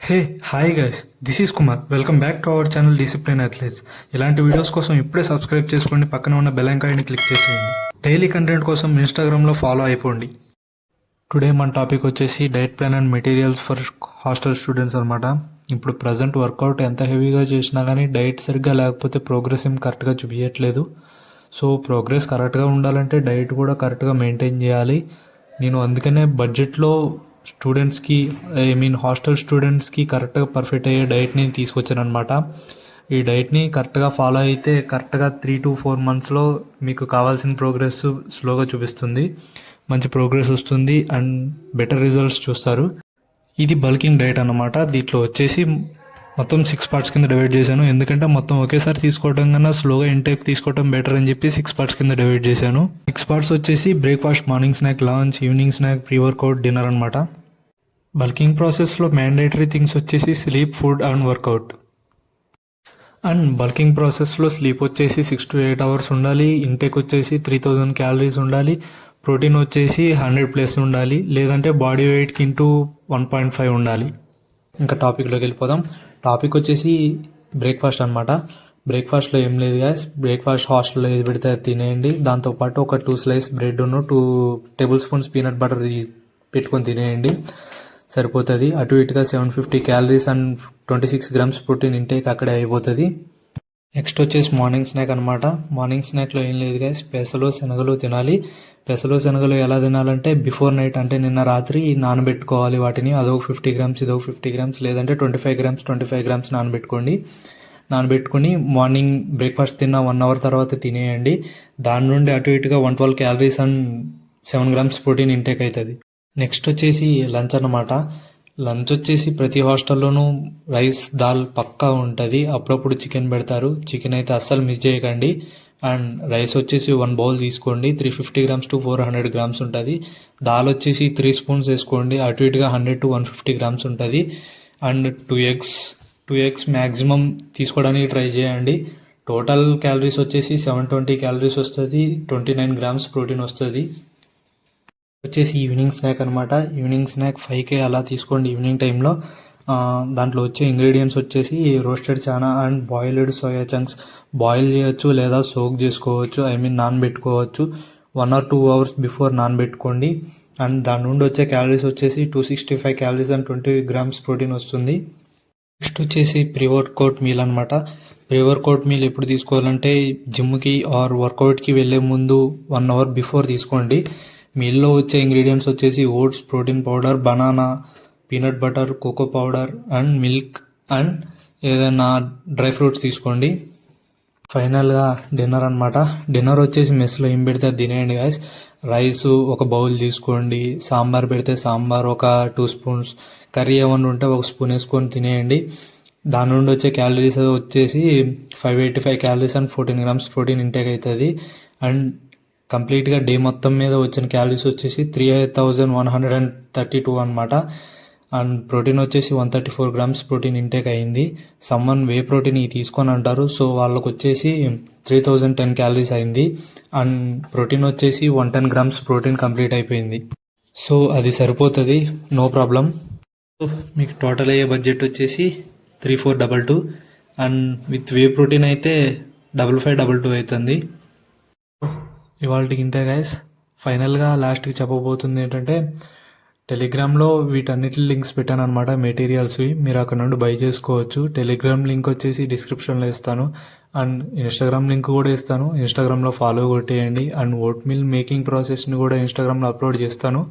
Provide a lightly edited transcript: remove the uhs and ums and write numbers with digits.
Hey hi guys, this is Kumar. Welcome back to our channel discipline athletes. ఇలాంటి videos కోసం ఇప్పుడే subscribe చేసుకోండి, పక్కన ఉన్న బెల్ ఐకాన్ని క్లిక్ చేసేయండి. డైలీ కంటెంట్ కోసం ఇన్స్టాగ్రామ్లో ఫాలో అయిపోండి. టుడే మన టాపిక్ వచ్చేసి diet plan and materials for hostel students అనమాట. ఇప్పుడు ప్రజెంట్ వర్కౌట్ ఎంత హెవీగా చేసినా కానీ డైట్ సరిగ్గా లేకపోతే ప్రోగ్రెస్ ఏం కరెక్ట్గా చూపించట్లేదు. సో ప్రోగ్రెస్ కరెక్ట్గా ఉండాలంటే డైట్ కూడా కరెక్ట్గా మెయింటైన్ చేయాలి. నేను అందుకనే బడ్జెట్లో స్టూడెంట్స్కి హాస్టల్ స్టూడెంట్స్కి కరెక్ట్గా పర్ఫెక్ట్ అయ్యే డైట్ని తీసుకొచ్చాను అనమాట. ఈ డైట్ని కరెక్ట్గా ఫాలో అయితే కరెక్ట్గా 3 to 4 monthsలో మీకు కావాల్సిన ప్రోగ్రెస్ స్లోగా చూపిస్తుంది, మంచి ప్రోగ్రెస్ వస్తుంది అండ్ బెటర్ రిజల్ట్స్ చూస్తారు. ఇది బల్కింగ్ డైట్ అన్నమాట. దీంట్లో వచ్చేసి మొత్తం 6 parts కింద డివైడ్ చేశాను, ఎందుకంటే మొత్తం ఒకేసారి తీసుకోవడం కన్నా స్లోగా ఇంటేక్ తీసుకోవడం బెటర్ అని చెప్పి 6 parts కింద డివైడ్ చేశాను. 6 parts వచ్చేసి breakfast, morning snack, lunch, evening snack, pre workout, dinner అనమాట. బల్కింగ్ ప్రాసెస్లో మ్యాండేటరీ థింగ్స్ వచ్చేసి sleep, food and workout. And bulking ప్రాసెస్లో స్లీప్ వచ్చేసి 6 to 8 hours ఉండాలి, ఇంటేక్ వచ్చేసి 3000 calories ఉండాలి, ప్రోటీన్ వచ్చేసి 100+ ఉండాలి, లేదంటే బాడీ వెయిట్కి ఇంటూ 1.5 ఉండాలి. ఇంకా టాపిక్లోకి వెళ్ళిపోదాం. టాపిక్ వచ్చేసి బ్రేక్ఫాస్ట్ అనమాట. బ్రేక్ఫాస్ట్లో ఏం లేదు గాయస్, బ్రేక్ఫాస్ట్ హాస్టల్లో ఏది పెడితే అది తినేయండి. దాంతోపాటు ఒక 2 slices bread 2 tablespoons peanut butter పెట్టుకొని తినేయండి, సరిపోతుంది. అటు ఇటుగా 750 calories and 26 grams protein intake అక్కడే అయిపోతుంది. నెక్స్ట్ వచ్చేసి మార్నింగ్ స్నాక్ అనమాట. మార్నింగ్ స్నాక్లో ఏం లేదు గైస్, పెసలు శనగలు తినాలి. పెసలు శనగలు ఎలా తినాలంటే బిఫోర్ నైట్, అంటే నిన్న రాత్రి నానబెట్టుకోవాలి వాటిని. అదొక 50 grams, ఇదొక 50 grams, లేదంటే 25 grams నానబెట్టుకోండి. నానబెట్టుకుని మార్నింగ్ బ్రేక్ఫాస్ట్ తిన్న 1 hour తర్వాత తినేయండి. దాని నుండి అటు ఇటుగా 112 calories and 7 grams protein intake అవుతుంది. నెక్స్ట్ వచ్చేసి లంచ్ అన్నమాట. లంచ్ వచ్చేసి ప్రతి హాస్టల్లోనూ రైస్, దాల్ పక్కా ఉంటుంది. అప్పుడప్పుడు చికెన్ పెడతారు, చికెన్ అయితే అస్సలు మిస్ చేయకండి. అండ్ రైస్ వచ్చేసి 1 bowl తీసుకోండి, 350 grams to 400 grams ఉంటుంది. దాల్ వచ్చేసి 3 spoons వేసుకోండి, అటు ఇటుగా 100 to 150 grams ఉంటుంది. అండ్ 2 eggs మ్యాక్సిమం తీసుకోవడానికి ట్రై చేయండి. టోటల్ క్యాలరీస్ వచ్చేసి 720 calories వస్తుంది, 29 grams ప్రోటీన్ వస్తుంది. వచ్చేసి ఈవినింగ్ స్నాక్ అనమాట. ఈవినింగ్ స్నాక్ 5K అలా తీసుకోండి ఈవినింగ్ టైంలో. దాంట్లో వచ్చే ఇంగ్రీడియంట్స్ వచ్చేసి రోస్టెడ్ చానా and boiled soya chunks. Boil చేయొచ్చు లేదా సోక్ చేసుకోవచ్చు, నానబెట్టుకోవచ్చు. 1 or 2 hours బిఫోర్ నానబెట్టుకోండి. అండ్ దాని నుండి వచ్చే క్యాలరీస్ వచ్చేసి 265 calories అండ్ 20 grams ప్రోటీన్ వస్తుంది. నెక్స్ట్ వచ్చేసి ప్రీ వర్కౌట్ మీల్ అనమాట. ప్రీ వర్కౌట్ మీల్ ఎప్పుడు తీసుకోవాలంటే జిమ్కి ఆర్ వర్కౌట్కి వెళ్ళే ముందు 1 hour బిఫోర్ తీసుకోండి. మీల్లో వచ్చే ఇంగ్రీడియంట్స్ వచ్చేసి oats, protein powder, banana, peanut butter, cocoa powder and milk and ఏదైనా డ్రై ఫ్రూట్స్ తీసుకోండి. ఫైనల్గా డిన్నర్ అనమాట. డిన్నర్ వచ్చేసి మెస్లో ఏం పెడితే అది తినేయండి గాయస్. రైస్ ఒక బౌల్ తీసుకోండి, సాంబార్ పెడితే సాంబార్ ఒక 2 spoons, కర్రీ ఏమన్నా ఉంటే 1 spoon వేసుకొని తినేయండి. దాని నుండి వచ్చే క్యాలరీస్ వచ్చేసి 585 calories and 14 grams protein intake అవుతుంది. అండ్ కంప్లీట్గా డే మొత్తం మీద వచ్చిన క్యాలరీస్ వచ్చేసి 3132 అనమాట. అండ్ ప్రోటీన్ వచ్చేసి 134 grams ప్రోటీన్ ఇంటేక్ అయింది. సమ్మన్ వే ప్రోటీన్ తీసుకొని అంటారు, సో వాళ్ళకు వచ్చేసి 3010 calories అయింది. అండ్ ప్రోటీన్ వచ్చేసి 110 grams ప్రోటీన్ కంప్లీట్ అయిపోయింది. సో అది సరిపోతుంది, నో ప్రాబ్లం. మీకు టోటల్ అయ్యే బడ్జెట్ వచ్చేసి 3422 అండ్ విత్ వే ప్రోటీన్ అయితే 5522 అవుతుంది. ఇవాళకి ఇంతే గైస్. ఫైనల్గా లాస్ట్కి చెప్పబోతుంది ఏంటంటే, టెలిగ్రామ్లో వీటన్నిటి లింక్స్ పెట్టాను అనమాట, మెటీరియల్స్వి. మీరు అక్కడ నుండి బై చేసుకోవచ్చు. టెలిగ్రామ్ లింక్ వచ్చేసి డిస్క్రిప్షన్లో ఇస్తాను అండ్ ఇన్స్టాగ్రామ్ లింక్ కూడా ఇస్తాను. ఇన్స్టాగ్రామ్లో ఫాలో కొట్టేయండి. అండ్ ఓట్ మీల్ మేకింగ్ ప్రాసెస్ని కూడా ఇన్స్టాగ్రామ్లో అప్లోడ్ చేస్తాను.